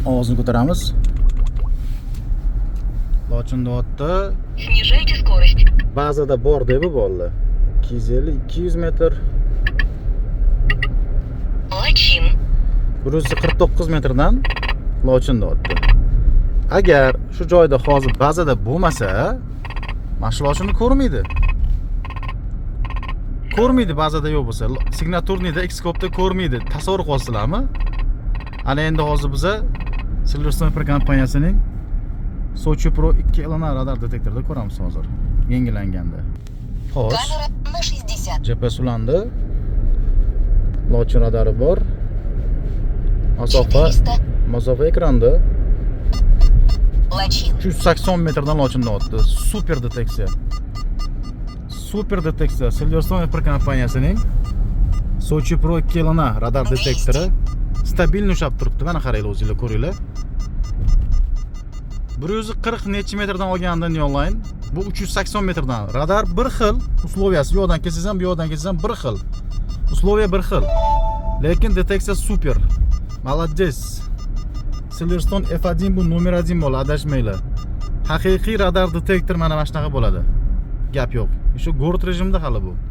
Ovozni ko'taramiz. Lochinda otdi. Снижайте скорость. Bazada bor deb bo'ldi. 250-200 metr. Лочин. 149 metrdan Lochinda otdi. Agar shu joyda hozir bazada bo'lmasa, mana shu Lochinni ko'rmaydi. Ko'rmaydi bazada yo'q bo'lsa. Signaturnida Xscope'da ko'rmaydi. Tasavvur qilasizlarmi? Ana endi hozir biza Silverstone kompaniyasining Sochi Pro 2 LNR radar detektorida ko'ramiz hozir. Yangilanganda. Xo'sh, Камера на 60. GPS ulandi. Lochin radari bor. Masofa ekranda. Лочин. 380 metrdan Lochinda otdi. Super deteksiya. Super deteksiya. Silverstone kompaniyasining Sochi Pro 2 LNR radar detektori stabilni ushlab turibdi. Mana qaranglar, o'zingizlar ko'ringlar. 140 necha metrdan olgandan online, bu 380 metrdan. Radar bir xil, usloviyasi bu yoqdan kelsangiz ham, bu yoqdan kelsangiz ham bir xil. Usloviya bir xil. Lekin deteksiya super. Молодец. Silverstone F1 bu nomer 1 bo'ladi, adashmanglar. Haqiqiy radar detektor mana shunaqa bo'ladi. Gap yo'q. Shu gord rejimida hali bu.